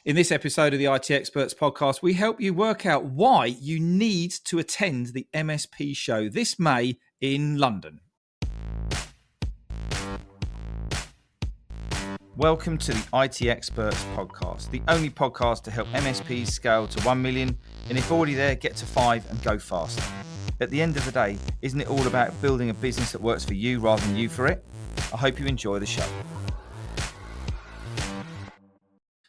In this episode of the IT Experts podcast, we help you work out why you need to attend the MSP show this May in London. Welcome to the IT Experts podcast, the only podcast to help MSPs scale to 1 million, and if already there, get to 5 and go faster. At the end of the day, isn't it all about building a business that works for you rather than you for it? I hope you enjoy the show.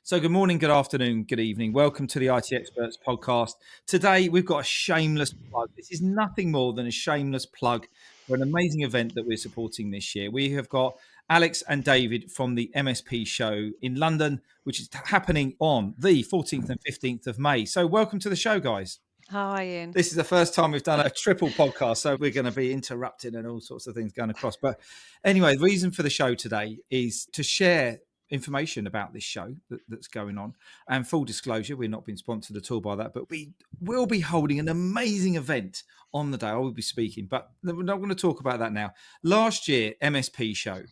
So good morning, good afternoon, good evening. Welcome to the IT Experts podcast. Today, we've got a shameless plug. This is nothing more than a shameless plug for an amazing event that we're supporting this year. We have got Alex and David from the MSP Show in London, which is happening on the 14th and 15th of May. So welcome to the show, guys. Hi, Ian. This is the first time we've done a triple podcast, so we're going to be interrupted and all sorts of things going across. But anyway, the reason for the show today is to share information about this show that's going on. And full disclosure, we're not being sponsored at all by that, but we will be holding an amazing event on the day. I will be speaking, but we're not going to talk about that now. Last year, MSP Show.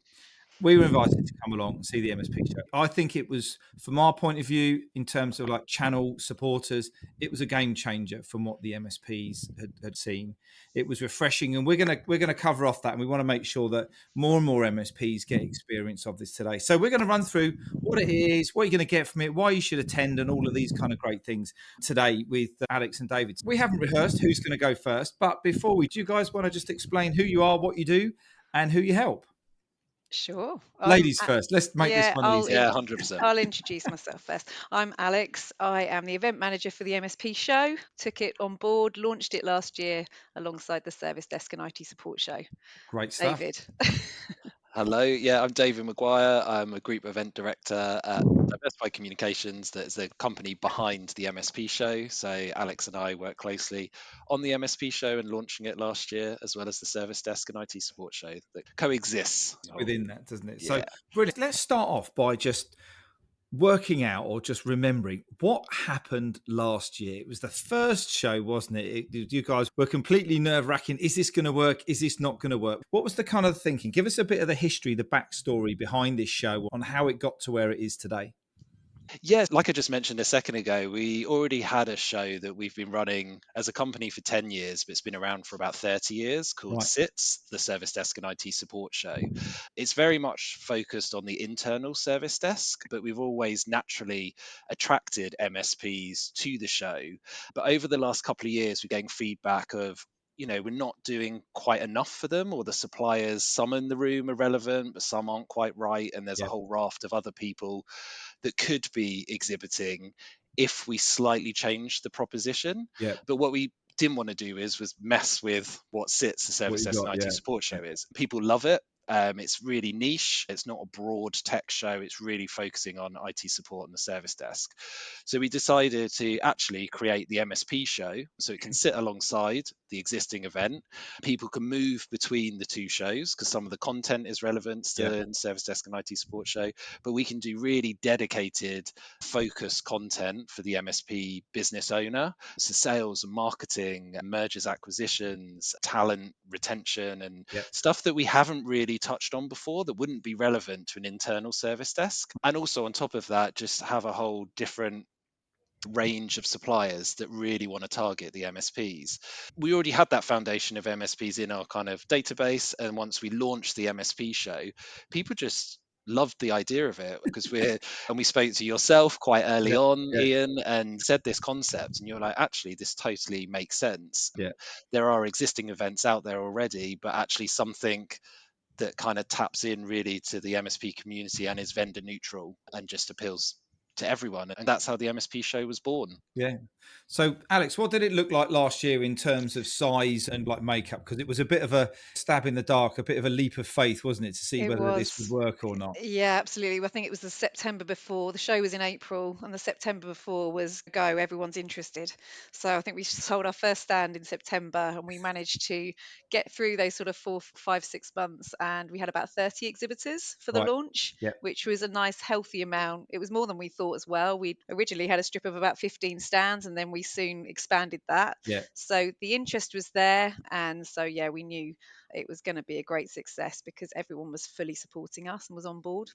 We were invited to come along and see the MSP show. I think it was, from our point of view, in terms of like channel supporters, it was a game changer from what the MSPs had seen. It was refreshing, and we're gonna cover off that, and we want to make sure that more and more MSPs get experience of this today. So we're going to run through what it is, what you're going to get from it, why you should attend, and all of these kind of great things today with Alex and David. We haven't rehearsed who's going to go first, but before do you guys want to just explain who you are, what you do, and who you help? Sure. Ladies first. Let's make this one easy. Yeah, 100%. I'll introduce myself first. I'm Alex. I am the event manager for the MSP show. Took it on board, launched it last year alongside the service desk and IT support show. Great stuff. David. Hello, yeah, I'm David Maguire. I'm a group event director at MSP Communications, that's the company behind the MSP show. So Alex and I work closely on the MSP show and launching it last year, as well as the service desk and IT support show that coexists within that, doesn't it? Yeah. So brilliant. Let's start off by just working out or just remembering what happened last year. It was the first show, wasn't it? You guys were completely nerve-wracking. Is this going to work? Is this not going to work? What was the kind of thinking? Give us a bit of the history, the backstory behind this show on how it got to where it is today. Yeah, like I just mentioned a second ago, we already had a show that we've been running as a company for 10 years, but it's been around for about 30 years called SITS, the Service Desk and IT Support Show. It's very much focused on the internal service desk, but we've always naturally attracted MSPs to the show. But over the last couple of years, we're getting feedback of, we're not doing quite enough for them, or the suppliers, some in the room are relevant, but some aren't quite right. And there's a whole raft of other people that could be exhibiting if we slightly changed the proposition. But what we didn't want to do was mess with what SITS, the Service Desk and IT Support Show is. People love it. It's really niche. It's not a broad tech show. It's really focusing on IT support and the service desk. So we decided to actually create the MSP show so it can sit alongside the existing event. People can move between the two shows because some of the content is relevant to the service desk and IT support show, but we can do really dedicated, focused content for the MSP business owner. So sales and marketing, mergers, acquisitions, talent retention, and stuff that we haven't really touched on before that wouldn't be relevant to an internal service desk. And also on top of that, just have a whole different range of suppliers that really want to target the MSPs. We already had that foundation of MSPs in our kind of database, and once we launched the MSP show, people just loved the idea of it because we spoke to yourself quite early on, Ian, and said this concept, and you're like, actually, this totally makes sense. There are existing events out there already, but actually something that kind of taps in really to the MSP community and is vendor neutral and just appeals to everyone. And that's how the MSP show was born. Yeah. So, Alex, what did it look like last year in terms of size and like makeup? Because it was a bit of a stab in the dark, a bit of a leap of faith, wasn't it, to see whether this would work or not? Yeah, absolutely. I think it was the September before. The show was in April, and the September before was go, everyone's interested. So I think we sold our first stand in September, and we managed to get through those sort of 4, 5, 6 months, and we had about 30 exhibitors for the launch, which was a nice healthy amount. It was more than we thought as well. We originally had a strip of about 15 stands, and then we soon expanded that. So the interest was there, and so we knew it was going to be a great success because everyone was fully supporting us and was on board.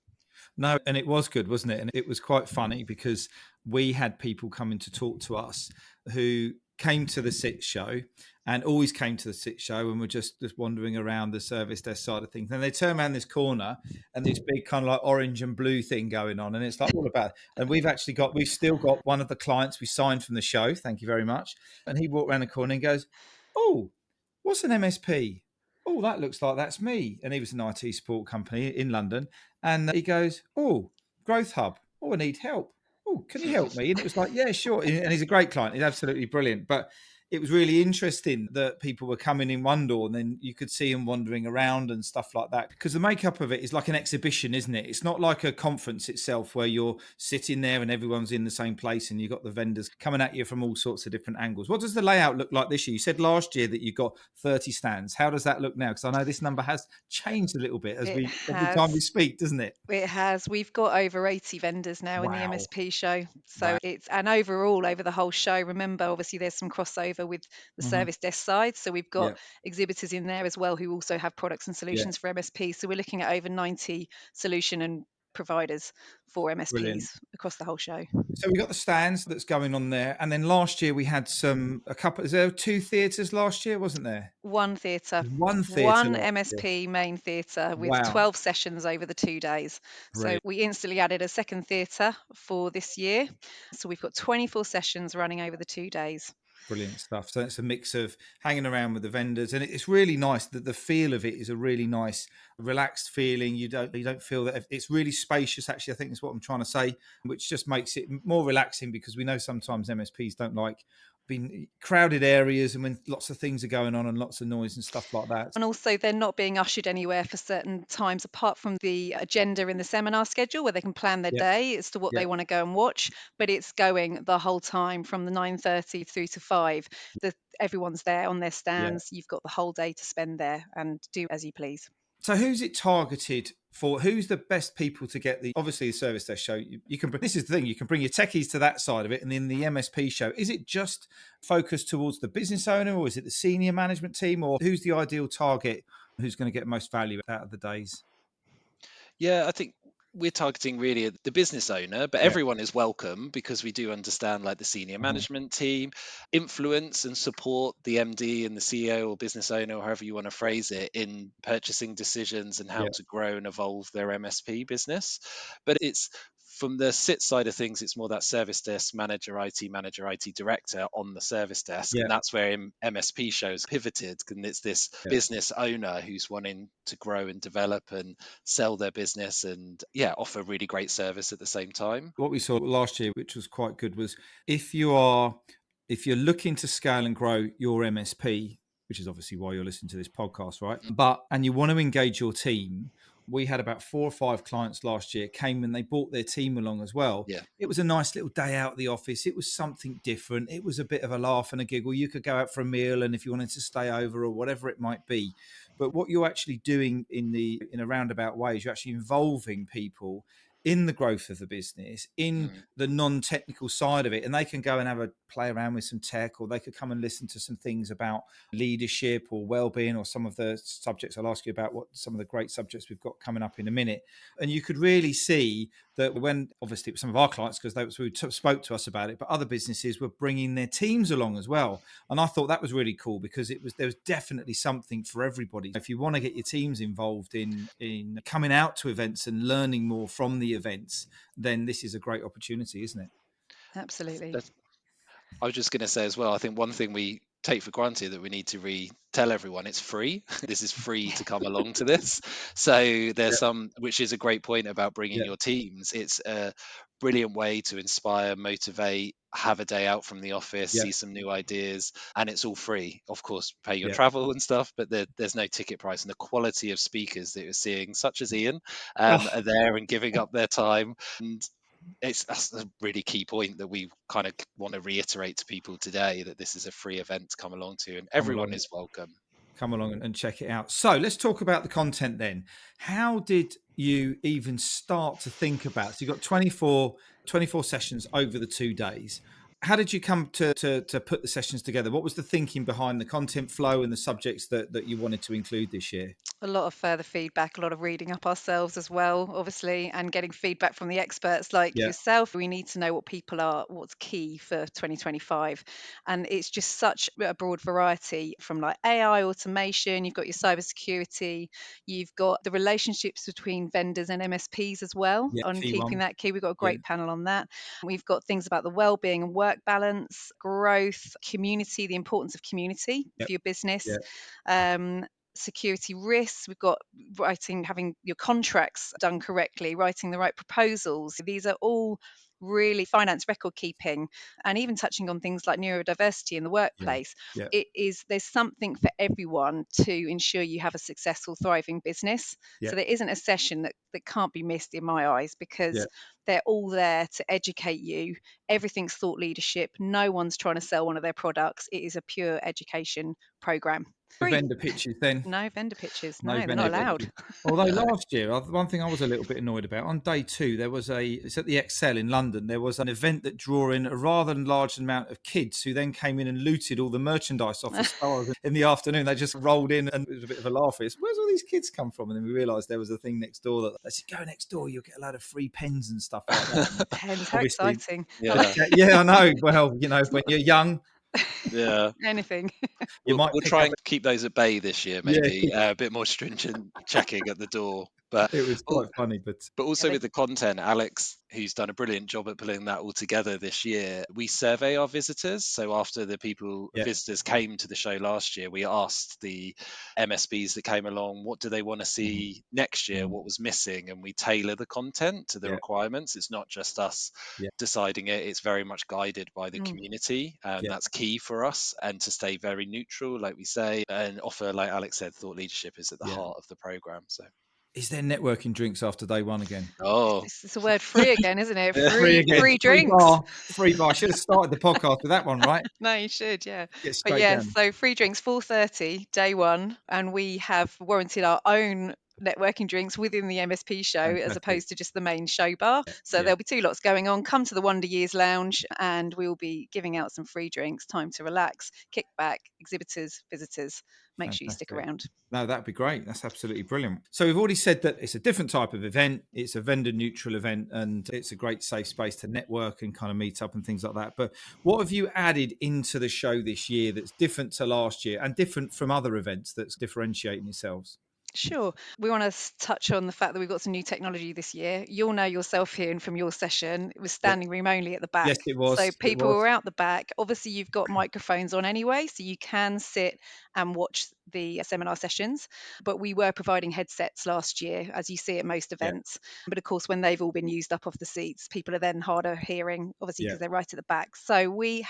No, and it was good, wasn't it? And it was quite funny because we had people coming to talk to us who came to the sit show and always came to the sit show and were just wandering around the service desk side of things. Then they turn around this corner and this big kind of like orange and blue thing going on. And it's like all about, and we've still got one of the clients we signed from the show. Thank you very much. And he walked around the corner and goes, "Oh, what's an MSP? Oh, that looks like that's me." And he was an IT support company in London. And he goes, "Oh, Growth Hub. Oh, I need help. Oh, can you help me?" And it was like, "Yeah, sure." And he's a great client. He's absolutely brilliant. But it was really interesting that people were coming in one door and then you could see them wandering around and stuff like that. Because the makeup of it is like an exhibition, isn't it? It's not like a conference itself where you're sitting there and everyone's in the same place and you've got the vendors coming at you from all sorts of different angles. What does the layout look like this year? You said last year that you got 30 stands. How does that look now? Because I know this number has changed a little bit every time we speak, doesn't it? It has. We've got over 80 vendors now in the Wow. MSP show. So Wow. and overall over the whole show, remember, obviously there's some crossover with the service desk side. So we've got exhibitors in there as well who also have products and solutions for MSP. So we're looking at over 90 solution and providers for MSPs Brilliant. across the whole show. So we got the stands that's going on there. And then last year we had is there 2 theatres last year, wasn't there? One theatre. One theatre. One MSP main theatre with 12 sessions over the 2 days. Brilliant. So we instantly added a second theatre for this year. So we've got 24 sessions running over the 2 days. Brilliant stuff. So it's a mix of hanging around with the vendors, and it's really nice that the feel of it is a really nice, relaxed feeling. You don't feel that it's really spacious. Actually, I think is what I'm trying to say, which just makes it more relaxing because we know sometimes MSPs don't like being crowded areas and when lots of things are going on and lots of noise and stuff like that. And also they're not being ushered anywhere for certain times apart from the agenda in the seminar schedule where they can plan their day as to what they want to go and watch, but it's going the whole time from the 9:30 through to 5. Everyone's there on their stands. You've got the whole day to spend there and do as you please. So who's it targeted for? Who's the best people to get obviously the service desk show? You can, this is the thing, you can bring your techies to that side of it. And then the MSP show, is it just focused towards the business owner or is it the senior management team or who's the ideal target? Who's going to get most value out of the days? Yeah, I think we're targeting really the business owner, but everyone is welcome because we do understand like the senior management team, influence and support the MD and the CEO or business owner, or however you want to phrase it, in purchasing decisions and how to grow and evolve their MSP business. But it's from the sit side of things, it's more that service desk manager, IT director on the service desk. And that's where MSP shows pivoted. And it's this business owner who's wanting to grow and develop and sell their business and offer really great service at the same time. What we saw last year, which was quite good, was if you're looking to scale and grow your MSP, which is obviously why you're listening to this podcast, right? And you want to engage your team. We had about 4 or 5 clients last year came and they brought their team along as well. Yeah. It was a nice little day out of the office. It was something different. It was a bit of a laugh and a giggle. You could go out for a meal and if you wanted to stay over or whatever it might be. But what you're actually doing in a roundabout way is you're actually involving people in the growth of the business, in the non-technical side of it, and they can go and have a play around with some tech, or they could come and listen to some things about leadership or well-being, or some of the subjects. I'll ask you about what some of the great subjects we've got coming up in a minute. And you could really see that when, obviously, some of our clients, because they spoke to us about it, but other businesses were bringing their teams along as well. And I thought that was really cool because there was definitely something for everybody. If you want to get your teams involved in coming out to events and learning more from the events, then this is a great opportunity, isn't it? Absolutely. I was just going to say as well, I think one thing we take for granted that we need to tell everyone, it's free. This is free to come along to this. So there's which is a great point about bringing your teams. It's a brilliant way to inspire, motivate, have a day out from the office, see some new ideas, and it's all free. Of course, pay your travel and stuff, but there's no ticket price. And the quality of speakers that you're seeing, such as Ian, are there and giving up their time. And that's a really key point that we kind of want to reiterate to people today, that this is a free event to come along to and everyone is welcome. Come along and check it out. So let's talk about the content then. How did you even start to think about, so you've got 24 sessions over the 2 days. How did you come to put the sessions together? What was the thinking behind the content flow and the subjects that you wanted to include this year? A lot of further feedback, a lot of reading up ourselves as well, obviously, and getting feedback from the experts like yourself. We need to know what's key for 2025. And it's just such a broad variety from like AI automation, you've got your cybersecurity, you've got the relationships between vendors and MSPs as well, on keeping that key. We've got a great panel on that. We've got things about the well-being and work balance, growth, community, the importance of community for your business. Security risks. We've got having your contracts done correctly, writing the right proposals. These are all really finance record keeping, and even touching on things like neurodiversity in the workplace. There's something for everyone to ensure you have a successful, thriving business. So there isn't a session that can't be missed in my eyes, because they're all there to educate you. Everything's thought leadership. No one's trying to sell one of their products. It is a pure education program. Vendor pitches then? No vendor pitches. No, they're not allowed. Although last year, one thing I was a little bit annoyed about, on day 2, it's at the Excel in London, there was an event that drew in a rather large amount of kids who then came in and looted all the merchandise off the stores in the afternoon. They just rolled in, and it was a bit of a laugh. Where's all these kids come from? And then we realised there was a thing next door that they said, go next door, you'll get a load of free pens and stuff like that. Pens, how exciting. Yeah, I know. Well, when you're young, anything. We'll try and keep those at bay this year, maybe. A bit more stringent checking at the door. But it was quite funny. But also with the content, Alex, who's done a brilliant job at pulling that all together this year, we survey our visitors. So after the visitors came to the show last year, we asked the MSPs that came along, what do they want to see next year? What was missing? And we tailor the content to the requirements. It's not just us deciding it. It's very much guided by the community. And that's key for us. And to stay very neutral, like we say, and offer, like Alex said, thought leadership is at the heart of the program. So. Is there networking drinks after day 1 again? Oh, it's a word free again, isn't it? Free drinks. Free bar. I should have started the podcast with that one, right? No, you should, yeah. But down. So free drinks, 4:30, day 1, and we have warranted our own networking drinks within the MSP show. Fantastic. As opposed to just the main show bar. So there'll be 2 lots going on. Come to the Wonder Years Lounge, and we'll be giving out some free drinks. Time to relax, kick back, exhibitors, visitors. Make sure you stick around. No, that'd be great. That's absolutely brilliant. So we've already said that it's a different type of event. It's a vendor neutral event, and it's a great safe space to network and kind of meet up and things like that. But what have you added into the show this year that's different to last year and different from other events that's differentiating yourselves? Sure. We want to touch on the fact that we've got some new technology this year. You'll know yourself here and from your session, it was standing room only at the back. Yes, it was. So people were out the back. Obviously, you've got microphones on anyway, so you can sit and watch the seminar sessions. But we were providing headsets last year, as you see at most events. But of course, when they've all been used up off the seats, people are then harder hearing, obviously, because they're right at the back. So we're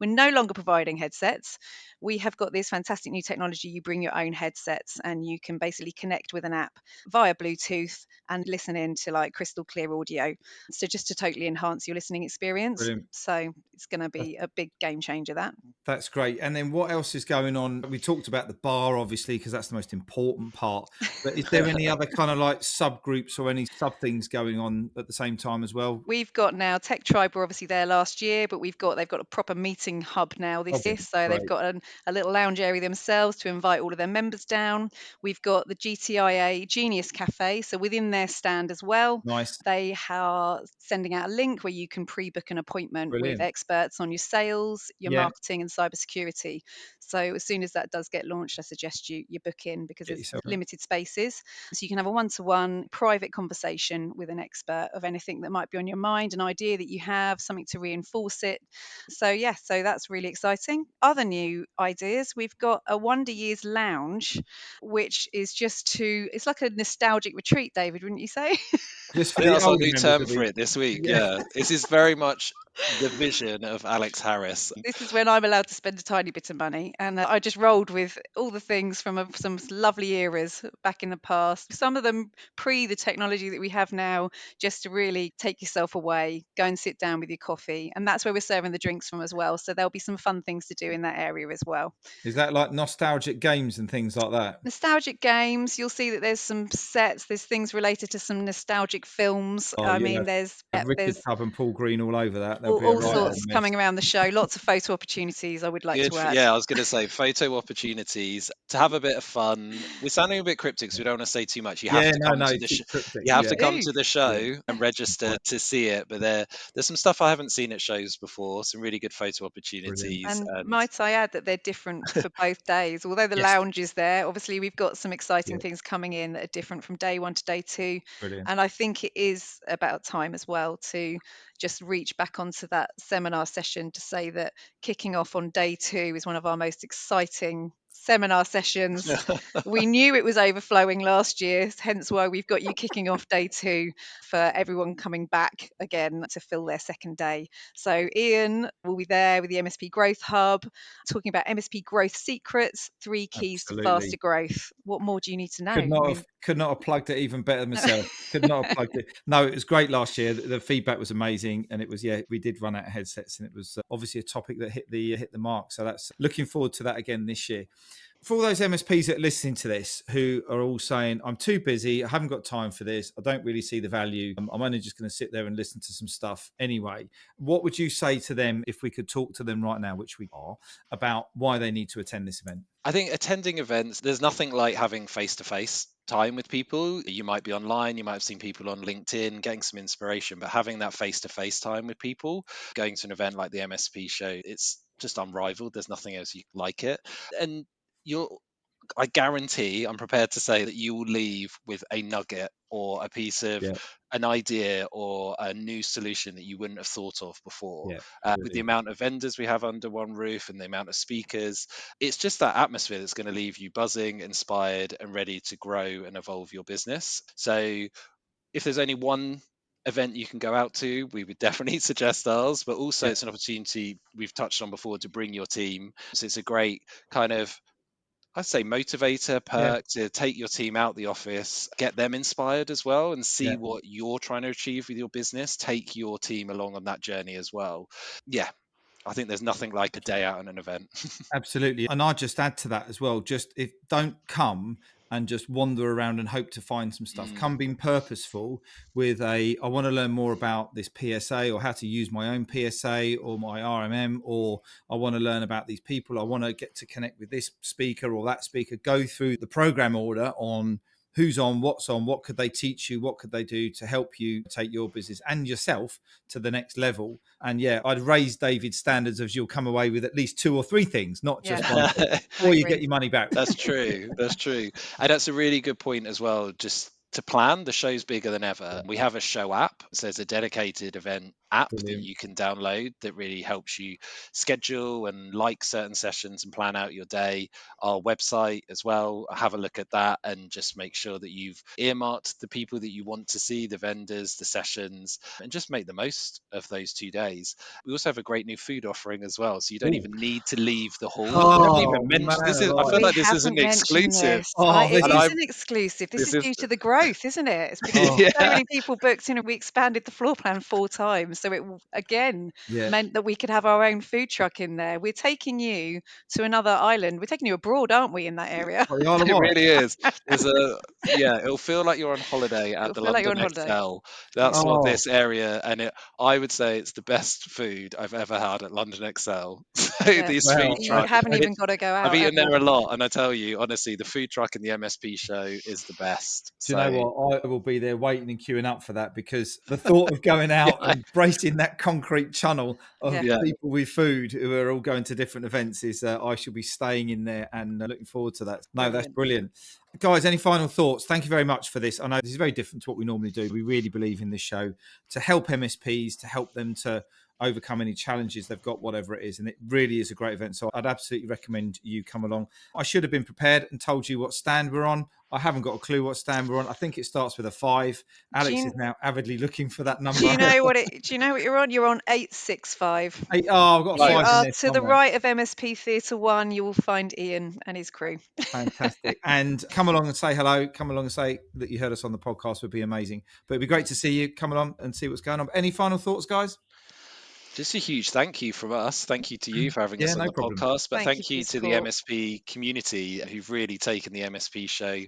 no longer providing headsets. We have got this fantastic new technology. You bring your own headsets, and you can basically connect with an app via Bluetooth and listen in to like crystal clear audio. So just to totally enhance your listening experience. Brilliant. So it's going to be a big game changer, that. That's great. And then what else is going on? We talked about the bar, obviously, because that's the most important part. But is there any other kind of like subgroups or any sub things going on at the same time as well? We've got now Tech Tribe were obviously there last year, but they've got a proper meeting hub now this year. So they've got a little lounge area themselves to invite all of their members down. We've got the GTIA Genius Cafe. So within their stand as well, nice. They are sending out a link where you can pre-book an appointment with experts on your sales, your marketing and cybersecurity. So as soon as that does get launched, I suggest you book in, because there's limited spaces. So you can have a one-to-one private conversation with an expert of anything that might be on your mind, an idea that you have, something to reinforce it. So so that's really exciting. Other new ideas, we've got a Wonder Years Lounge, which is it's like a nostalgic retreat, David, wouldn't you say? I think that's our new term for it this week. Yeah. This is very much the vision of Alex Harris. This is when I'm allowed to spend a tiny bit of money, and I just rolled with all the things from some lovely eras back in the past. Some of them pre the technology that we have now, just to really take yourself away, go and sit down with your coffee, and that's where we're serving the drinks from as well. So there'll be some fun things to do in that area as well. Is that like nostalgic games and things like that? Nostalgic games. You'll see that there's some sets. There's things related to some nostalgic films. There's Richard Tubb and Paul Green all over that. there'll be a all right old sorts mess. coming around the show. Lots of photo opportunities, I would like Good to for, add. yeah, I was going to say photo opportunities to have a bit of fun. We're sounding a bit cryptic, so we don't want to say too much. You have Yeah, to come no, to the keep cryptic. you have Yeah, to come Ooh. to the show and register to see it. But there's some stuff I haven't seen at shows before. Some really good photo opportunities, And and might I add that they're different for both days. Although the yes, lounge is there, obviously we've got some exciting yeah, things coming in that are different from day one to day two. brilliant. And I think it is about time as well to just reach back onto that seminar session to say that kicking off on day two is one of our most exciting seminar sessions. We knew it was overflowing last year, hence why we've got you kicking off day two for everyone coming back again to fill their second day. So Ian will be there with the MSP Growth Hub, talking about MSP growth secrets, 3 keys to Absolutely. faster growth. What more do you need to know? Could not have plugged it even better myself. Could not have plugged it. No, it was great last year. The feedback was amazing, and it was we did run out of headsets, and it was obviously a topic that hit the mark. So that's looking forward to that again this year. For all those MSPs that are listening to this who are all saying, I'm too busy, I haven't got time for this, I don't really see the value, I'm only just going to sit there and listen to some stuff anyway. What would you say to them if we could talk to them right now, which we are, about why they need to attend this event? I think attending events, there's nothing like having face-to-face time with people. You might be online, you might have seen people on LinkedIn, getting some inspiration, but having that face-to-face time with people, going to an event like the MSP show, it's just unrivaled. There's nothing else like it. And I guarantee, I'm prepared to say that you will leave with a nugget or a piece of Yeah, an idea or a new solution that you wouldn't have thought of before. yeah, With the brilliant. amount of vendors we have under one roof and the amount of speakers, it's just that atmosphere that's going to leave you buzzing, inspired, and ready to grow and evolve your business. So if there's only one event you can go out to, we would definitely suggest ours, but also Yeah, it's an opportunity we've touched on before to bring your team. So it's a great kind of, I'd say, motivator, yeah, perk to take your team out the office, get them inspired as well, and see yeah. what you're trying to achieve with your business. Take your team along on that journey as well. Yeah, I think there's nothing like a day out at an event. Absolutely. And I just add to that as well. Just if don't come and just wander around and hope to find some stuff. Mm. Come being purposeful with I want to learn more about this PSA or how to use my own PSA or my RMM, or I want to learn about these people. I want to get to connect with this speaker or that speaker. Go through the program order on who's on, what could they teach you, what could they do to help you take your business and yourself to the next level. And yeah, I'd raise David's standards as you'll come away with at least 2 or 3 things, not just Yeah, one thing, I or you agree. get your money back. That's true. That's true. And that's a really good point as well. Just to plan, the show's bigger than ever. We have a show app. So there's a dedicated event app that Brilliant. you can download that really helps you schedule and like certain sessions and plan out your day. Our website as well, have a look at that and just make sure that you've earmarked the people that you want to see, the vendors, the sessions, and just make the most of those 2 days. We also have a great new food offering as well. So you don't Ooh. even need to leave the hall. We haven't Oh even man, mentioned this. I feel alive. We like this is an haven't mentioned exclusive. this. Oh, It this And is is an exclusive. This this is is due to the growth, isn't it? It's because oh so yeah. many people booked in and we expanded the floor plan 4 times. So it again yeah. meant that we could have our own food truck in there. We're taking you to another island. We're taking you abroad, aren't we, in that area? What, the Isle of It Wight? really is. There's a yeah, it'll feel like you're on holiday at It'll the feel like you're London on holiday. Excel. That's Yeah. what Oh, this area, and I would say it's the best food I've ever had at London Excel. So Yeah. these food well, You truck, haven't and even got to go I've out, have eaten you? there a lot, and I tell you honestly, the food truck and the MSP show is the best. do you know So what? I will be there waiting and queuing up for that, because the thought of going out yeah, and bracing that concrete channel of Yeah. yeah. people with food who are all going to different events is I shall be staying in there and looking forward to that. No, that's Brilliant. brilliant. Guys, any final thoughts? Thank you very much for this. I know this is very different to what we normally do. We really believe in this show to help MSPs, to help them to overcome any challenges they've got, whatever it is. And it really is a great event. So I'd absolutely recommend you come along. I should have been prepared and told you what stand we're on. I haven't got a clue what stand we're on. I think it starts with a 5. Do Alex you, is now avidly looking for that do number. you know what it? Do you know what you're on? You're on 865. Oh, I've got a You Right. 5 in are there to the somewhere. right of MSP Theatre 1. You will find Ian and his crew. Fantastic. And come along and say hello. Come along and say that you heard us on the podcast would be amazing. But it'd be great to see you. Come along and see what's going on. Any final thoughts, guys? Just a huge thank you from us. Thank you to you for having Yeah, us on no the problem. podcast, but Thank you thank for your you to the support. MSP community who've really taken the MSP show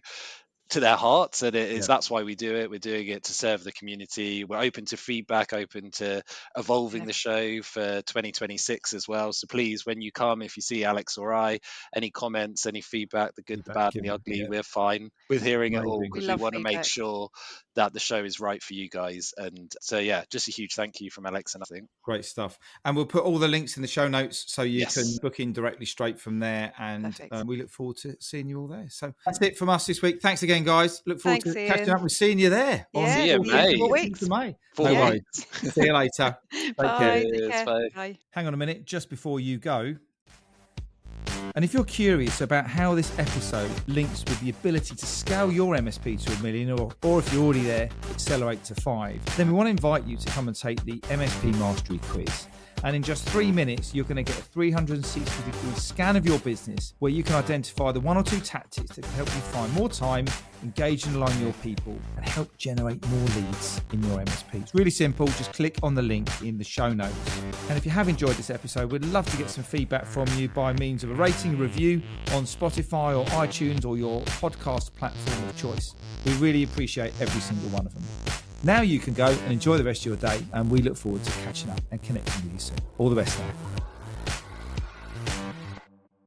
to their hearts, and that's why we do it. We're doing it to serve the community. We're open to feedback, open to evolving the show for 2026 as well. So please, when you come, if you see Alex or I, any comments, any feedback, the good, the bad, and the ugly, we're fine with hearing it all, because we want to make sure that the show is right for you guys. And so yeah, just a huge thank you from Alex and I think. Great stuff. And we'll put all the links in the show notes so you can book in directly straight from there. And we look forward to seeing you all there. So that's it from us this week. Thanks again, guys. Look forward to catching up with seeing you there. See you, May. 4 weeks. May. No worries. See you later. Bye. Take care. Bye. Hang on a minute, just before you go. And if you're curious about how this episode links with the ability to scale your MSP to $1 million, or if you're already there, accelerate to 5, then we want to invite you to come and take the MSP Mastery Quiz. And in just 3 minutes, you're going to get a 360-degree scan of your business where you can identify the 1 or 2 tactics that can help you find more time, engage and align your people, and help generate more leads in your MSP. It's really simple. Just click on the link in the show notes. And if you have enjoyed this episode, we'd love to get some feedback from you by means of a rating and review on Spotify or iTunes or your podcast platform of choice. We really appreciate every single one of them. Now you can go and enjoy the rest of your day, and we look forward to catching up and connecting with you soon. All the best now.